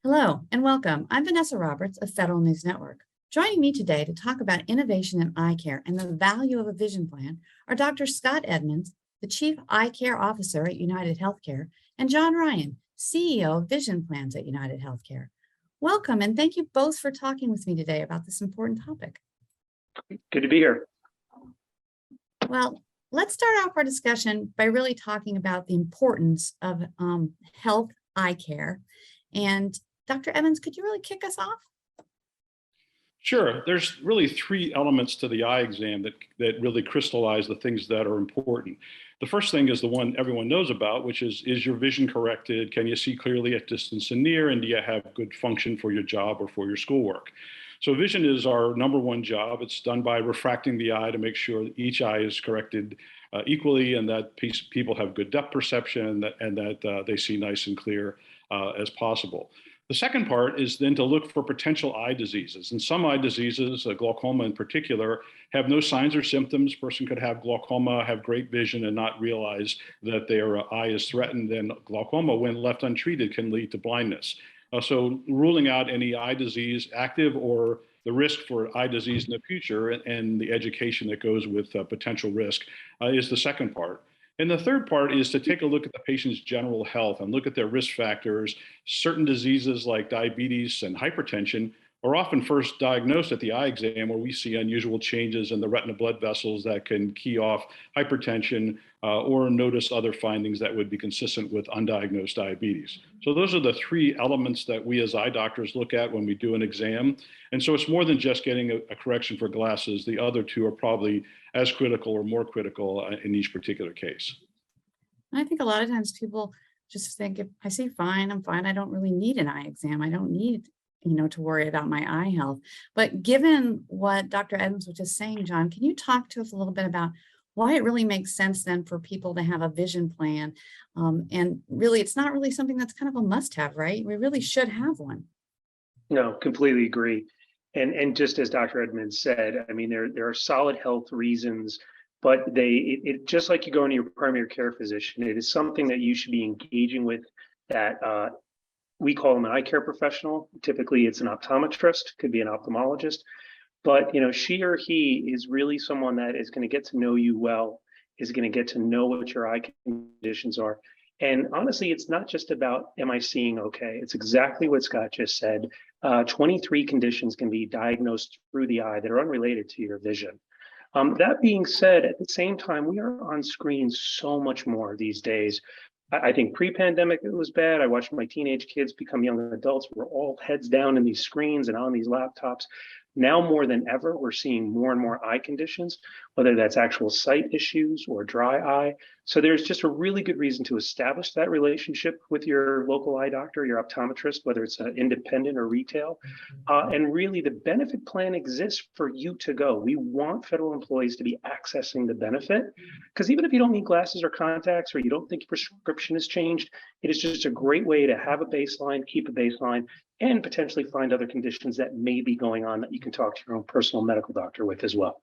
Hello and welcome. I'm Vanessa Roberts of Federal News Network. Joining me today to talk about innovation in eye care and the value of a vision plan are Dr. Scott Edmonds, the Chief Eye Care Officer at United Healthcare, and John Ryan, CEO of Vision Plans at United Healthcare. Welcome, and thank you both for talking with me today about this important topic. Good to be here. Well, let's start off our discussion by really talking about the importance of health eye care. And Dr. Edmonds, could you really kick us off? Sure. There's really three elements to the eye exam that really crystallize the things that are important. The first thing is the one everyone knows about, which is your vision corrected? Can you see clearly at distance and near? And do you have good function for your job or for your schoolwork? So vision is our number one job. It's done by refracting the eye to make sure that each eye is corrected equally and that people have good depth perception and that they see nice and clear as possible. The second part is then to look for potential eye diseases. And some eye diseases, glaucoma in particular, have no signs or symptoms. A person could have glaucoma, have great vision, and not realize that their eye is threatened. And glaucoma, when left untreated, can lead to blindness. So ruling out any eye disease, active or the risk for eye disease in the future, and the education that goes with potential risk is the second part. And the third part is to take a look at the patient's general health and look at their risk factors. Certain diseases like diabetes and hypertension are often first diagnosed at the eye exam, where we see unusual changes in the retinal blood vessels that can key off hypertension or notice other findings that would be consistent with undiagnosed diabetes. So those are the three elements that we as eye doctors look at when we do an exam. And so it's more than just getting a correction for glasses. The other two are probably as critical or more critical in each particular case. I think a lot of times people just think, if I see fine, I'm fine. I don't really need an eye exam. I don't need to worry about my eye health. But given what Dr. Edmonds was just saying, John, can you talk to us a little bit about why it really makes sense then for people to have a vision plan? And really, it's not really something that's kind of a must-have, right? We really should have one. No, completely agree. And just as Dr. Edmonds said, I mean, there are solid health reasons, but it just like you go into your primary care physician, it is something that you should be engaging with that we call them an eye care professional. Typically, it's an optometrist, could be an ophthalmologist, but she or he is really someone that is going to get to know you well, is going to get to know what your eye conditions are. And honestly, it's not just about, am I seeing okay? It's exactly what Scott just said. 23 conditions can be diagnosed through the eye that are unrelated to your vision. That being said, at the same time, we are on screen so much more these days. I think pre-pandemic, it was bad. I watched my teenage kids become young adults. We're all heads down in these screens and on these laptops. Now more than ever, we're seeing more and more eye conditions, whether that's actual sight issues or dry eye. So there's just a really good reason to establish that relationship with your local eye doctor, your optometrist, whether it's independent or retail. And really, the benefit plan exists for you to go. We want federal employees to be accessing the benefit, because even if you don't need glasses or contacts, or you don't think your prescription has changed, it is just a great way to have a baseline, keep a baseline, and potentially find other conditions that may be going on that you can talk to your own personal medical doctor with as well.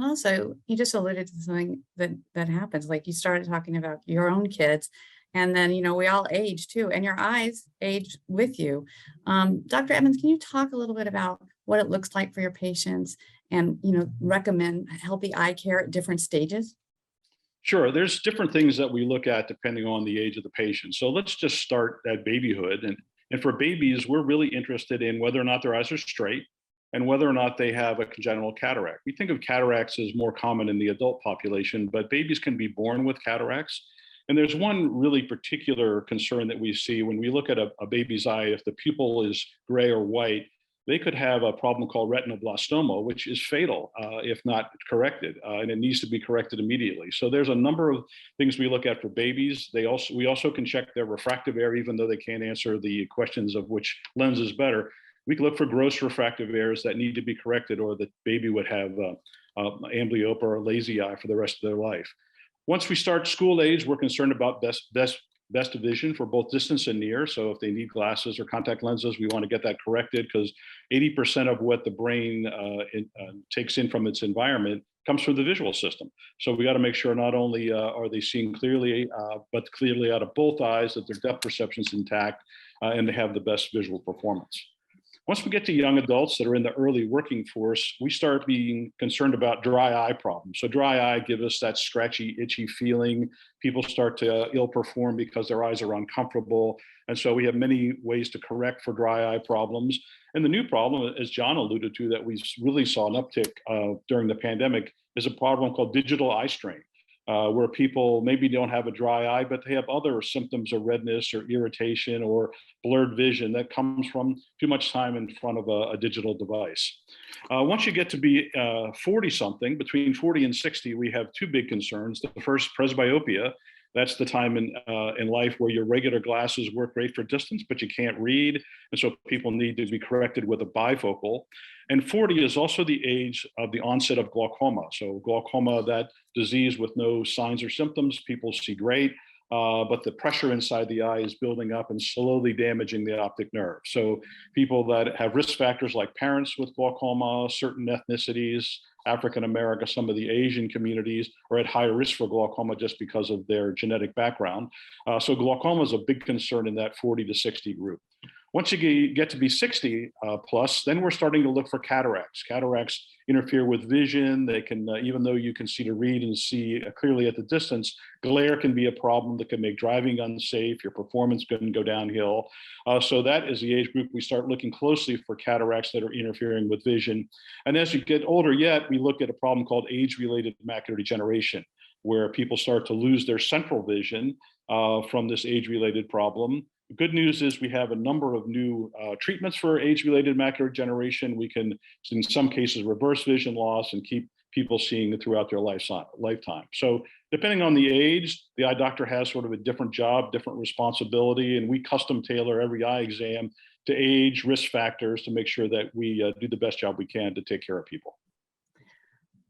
Also, you just alluded to something that happens. Like, you started talking about your own kids, and then, we all age too, and your eyes age with you. Dr. Edmonds, can you talk a little bit about what it looks like for your patients and, recommend healthy eye care at different stages? Sure. There's different things that we look at depending on the age of the patient. So let's just start at babyhood. And for babies, we're really interested in whether or not their eyes are straight and whether or not they have a congenital cataract. We think of cataracts as more common in the adult population, but babies can be born with cataracts. And there's one really particular concern that we see when we look at a baby's eye. If the pupil is gray or white, they could have a problem called retinoblastoma, which is fatal if not corrected, and it needs to be corrected immediately. So there's a number of things we look at for babies. We also can check their refractive error, even though they can't answer the questions of which lens is better. We can look for gross refractive errors that need to be corrected, or the baby would have amblyopia or a lazy eye for the rest of their life. Once we start school age, we're concerned about best best vision for both distance and near. So if they need glasses or contact lenses, we want to get that corrected, because 80% of what the brain takes in from its environment comes from the visual system. So we got to make sure not only are they seeing clearly, but clearly out of both eyes, that their depth perception is intact, and they have the best visual performance. Once we get to young adults that are in the early working force, we start being concerned about dry eye problems. So dry eye gives us that scratchy, itchy feeling. People start to ill perform because their eyes are uncomfortable. And so we have many ways to correct for dry eye problems. And the new problem, as John alluded to, that we really saw an uptick during the pandemic, is a problem called digital eye strain. Where people maybe don't have a dry eye, but they have other symptoms of redness or irritation or blurred vision that comes from too much time in front of a digital device. Once you get to be 40 something, between 40 and 60, we have two big concerns. The first, presbyopia. That's the time in life where your regular glasses work great for distance, but you can't read. And so people need to be corrected with a bifocal. And 40 is also the age of the onset of glaucoma. So glaucoma, that disease with no signs or symptoms, people see great, but the pressure inside the eye is building up and slowly damaging the optic nerve. So people that have risk factors like parents with glaucoma, certain ethnicities, African America, some of the Asian communities are at higher risk for glaucoma just because of their genetic background. So glaucoma is a big concern in that 40 to 60 group. Once you get to be 60 plus, then we're starting to look for cataracts. Cataracts interfere with vision. They can, even though you can see to read and see clearly at the distance, glare can be a problem that can make driving unsafe. Your performance can go downhill. So that is the age group we start looking closely for cataracts that are interfering with vision. And as you get older yet, we look at a problem called age-related macular degeneration, where people start to lose their central vision from this age-related problem. The good news is we have a number of new treatments for age-related macular degeneration. We can, in some cases, reverse vision loss and keep people seeing it throughout their lifetime. So depending on the age, the eye doctor has sort of a different job, different responsibility, and we custom tailor every eye exam to age, risk factors, to make sure that we do the best job we can to take care of people.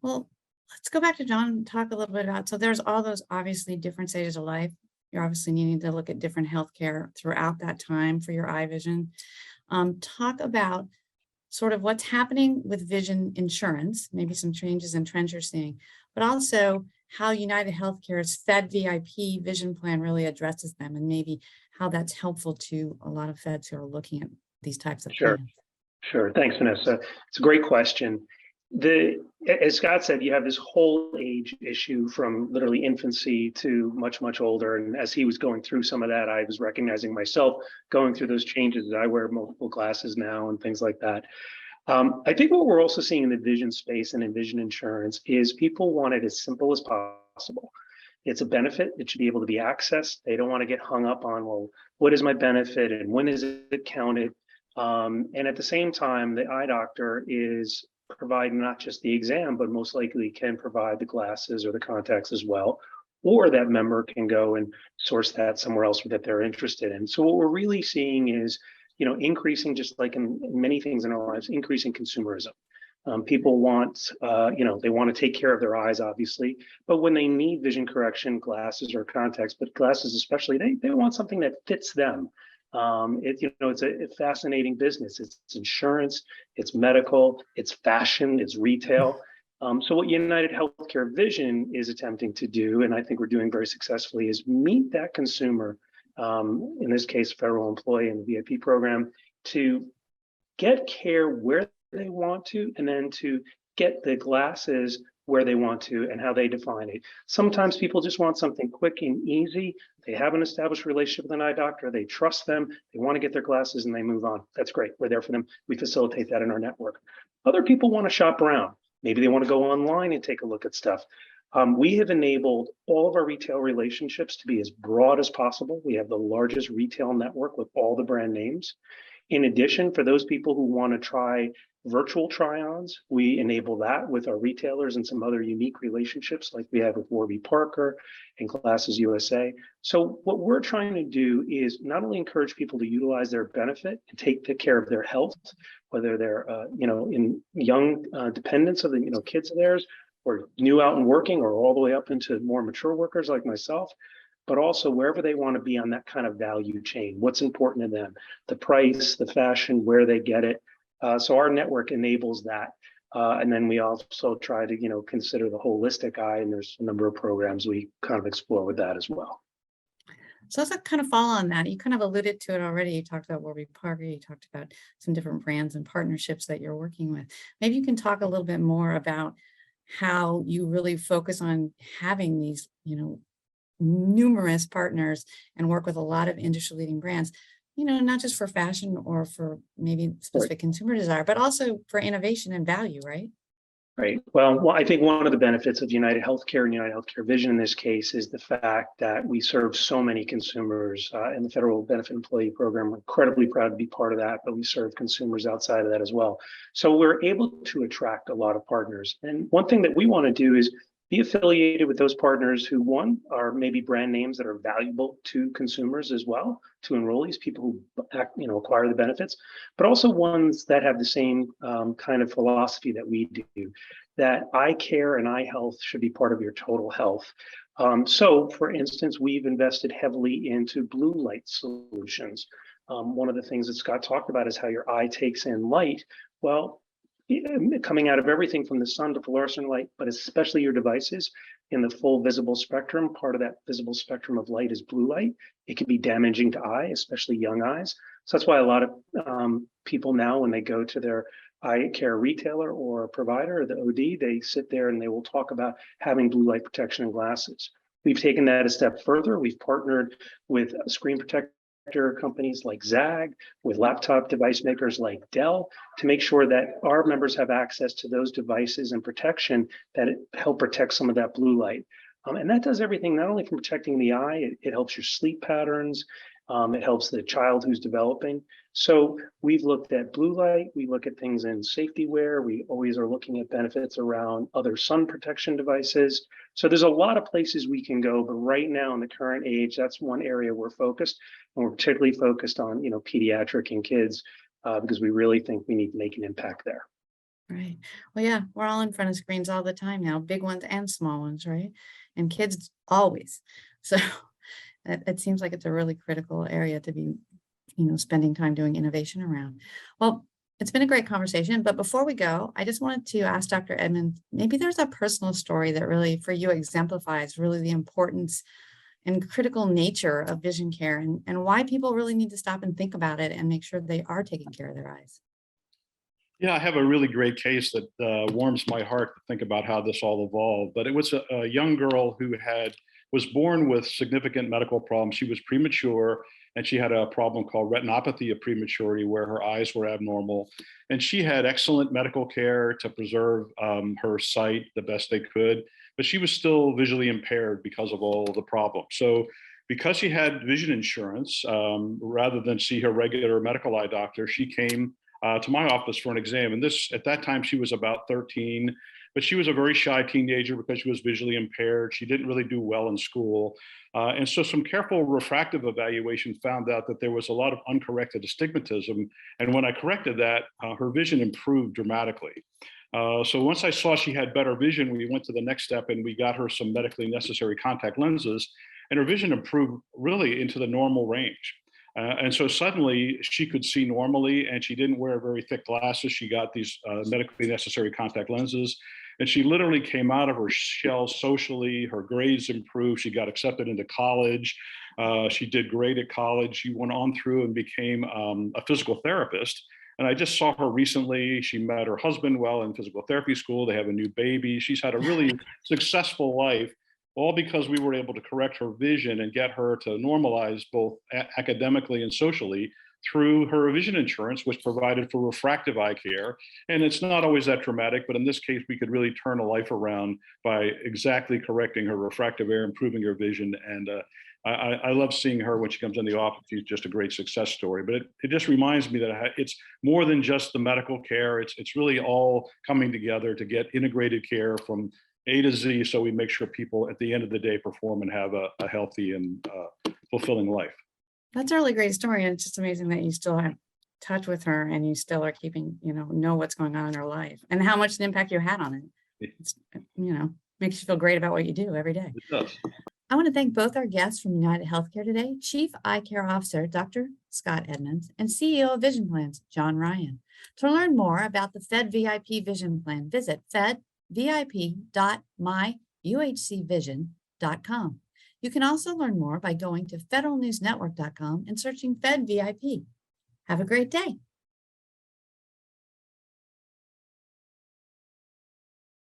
Well, let's go back to John and talk a little bit about, so there's all those obviously different stages of life. You're obviously needing to look at different healthcare throughout that time for your eye vision. Talk about sort of what's happening with vision insurance, maybe some changes and trends you're seeing, but also how United Healthcare's Fed VIP vision plan really addresses them, and maybe how that's helpful to a lot of Feds who are looking at these types of Sure. plans. Sure. Thanks, Vanessa. It's a great question. As Scott said, you have this whole age issue from literally infancy to much, much older. And as he was going through some of that, I was recognizing myself going through those changes. I wear multiple glasses now and things like that. I think what we're also seeing in the vision space and in vision insurance is people want it as simple as possible. It's a benefit. It should be able to be accessed. They don't want to get hung up on, well, what is my benefit and when is it counted? And at the same time, the eye doctor is providing not just the exam, but most likely can provide the glasses or the contacts as well, or that member can go and source that somewhere else that they're interested in. So what we're really seeing is, increasing, just like in many things in our lives, increasing consumerism. People want, they want to take care of their eyes, obviously, but when they need vision correction, glasses or contacts, but glasses especially, they want something that fits them. It's a fascinating business. It's insurance, it's medical, it's fashion, it's retail. So what United Healthcare Vision is attempting to do, and I think we're doing very successfully, is meet that consumer, in this case, federal employee in the VIP program, to get care where they want to, and then to get the glasses where they want to and how they define it. Sometimes people just want something quick and easy. They have an established relationship with an eye doctor. They trust them. They want to get their glasses and they move on. That's great. We're there for them. We facilitate that in our network. Other people want to shop around. Maybe they want to go online and take a look at stuff. We have enabled all of our retail relationships to be as broad as possible. We have the largest retail network with all the brand names. In addition, for those people who want to try virtual try-ons, we enable that with our retailers and some other unique relationships like we have with Warby Parker and Glasses USA. So what we're trying to do is not only encourage people to utilize their benefit and take care of their health, whether they're in young dependents of the kids of theirs, or new out and working, or all the way up into more mature workers like myself. but also wherever they want to be on that kind of value chain, what's important to them, the price, the fashion, where they get it. So our network enables that. And then we also try to, consider the holistic eye, and there's a number of programs we kind of explore with that as well. So let's kind of follow on that. You kind of alluded to it already. You talked about Warby Parker. You talked about some different brands and partnerships that you're working with. Maybe you can talk a little bit more about how you really focus on having these, numerous partners and work with a lot of industry leading brands, not just for fashion or for maybe specific consumer desire, but also for innovation and value, right? Right. Well, I think one of the benefits of United Healthcare and United Healthcare Vision in this case is the fact that we serve so many consumers in the Federal Benefit Employee Program. We're incredibly proud to be part of that, but we serve consumers outside of that as well. So we're able to attract a lot of partners. And one thing that we want to do is be affiliated with those partners who, one, are maybe brand names that are valuable to consumers as well, to enrollees, people who acquire the benefits, but also ones that have the same kind of philosophy that we do, that eye care and eye health should be part of your total health. So, for instance, we've invested heavily into blue light solutions. One of the things that Scott talked about is how your eye takes in light. Well, coming out of everything from the sun to fluorescent light, but especially your devices in the full visible spectrum. Part of that visible spectrum of light is blue light. It can be damaging to eye, especially young eyes. So that's why a lot of people now, when they go to their eye care retailer or provider, or the OD, they sit there and they will talk about having blue light protection in glasses. We've taken that a step further. We've partnered with screen protector companies like Zag, with laptop device makers like Dell, to make sure that our members have access to those devices and protection that help protect some of that blue light. And that does everything, not only from protecting the eye, it helps your sleep patterns, it helps the child who's developing. So we've looked at blue light, we look at things in safety wear, we always are looking at benefits around other sun protection devices. So there's a lot of places we can go, but right now in the current age, that's one area we're focused, and we're particularly focused on, pediatric and kids, because we really think we need to make an impact there. Right. Well, yeah, we're all in front of screens all the time now, big ones and small ones, right? And kids always. So it seems like it's a really critical area to be, spending time doing innovation around. Well, it's been a great conversation, but before we go, I just wanted to ask Dr. Edmond, maybe there's a personal story that really for you exemplifies really the importance and critical nature of vision care and why people really need to stop and think about it and make sure they are taking care of their eyes. Yeah, I have a really great case that warms my heart to think about how this all evolved. But it was a young girl who was born with significant medical problems. She was premature, and she had a problem called retinopathy of prematurity, where her eyes were abnormal. And she had excellent medical care to preserve her sight the best they could, but she was still visually impaired because of all the problems. So because she had vision insurance, rather than see her regular medical eye doctor, she came to my office for an exam. And at that time, she was about 13, but she was a very shy teenager because she was visually impaired. She didn't really do well in school. And so some careful refractive evaluation found out that there was a lot of uncorrected astigmatism. And when I corrected that, her vision improved dramatically. So once I saw she had better vision, we went to the next step and we got her some medically necessary contact lenses, and her vision improved really into the normal range. And so suddenly she could see normally, and she didn't wear very thick glasses. She got these medically necessary contact lenses, and she literally came out of her shell socially. Her grades improved. She got accepted into college. She did great at college. She went on through and became a physical therapist. And I just saw her recently. She met her husband while in physical therapy school. They have a new baby. She's had a really successful life, all because we were able to correct her vision and get her to normalize both academically and socially through her vision insurance, which provided for refractive eye care. And it's not always that dramatic, but in this case, we could really turn a life around by exactly correcting her refractive error, improving her vision. And I love seeing her when she comes in the office. She's just a great success story. But it just reminds me that it's more than just the medical care. It's really all coming together to get integrated care from A to Z, so we make sure people at the end of the day perform and have a healthy and fulfilling life. That's a really great story. And it's just amazing that you still have touch with her and you still are keeping, know what's going on in her life and how much an impact you had on it. It's, makes you feel great about what you do every day. It does. I want to thank both our guests from United Healthcare today, Chief Eye Care Officer, Dr. Scott Edmonds, and CEO of Vision Plans, John Ryan. To learn more about the Fed VIP Vision Plan, visit fedvip.myuhcvision.com. You can also learn more by going to federalnewsnetwork.com and searching Fed VIP. Have a great day.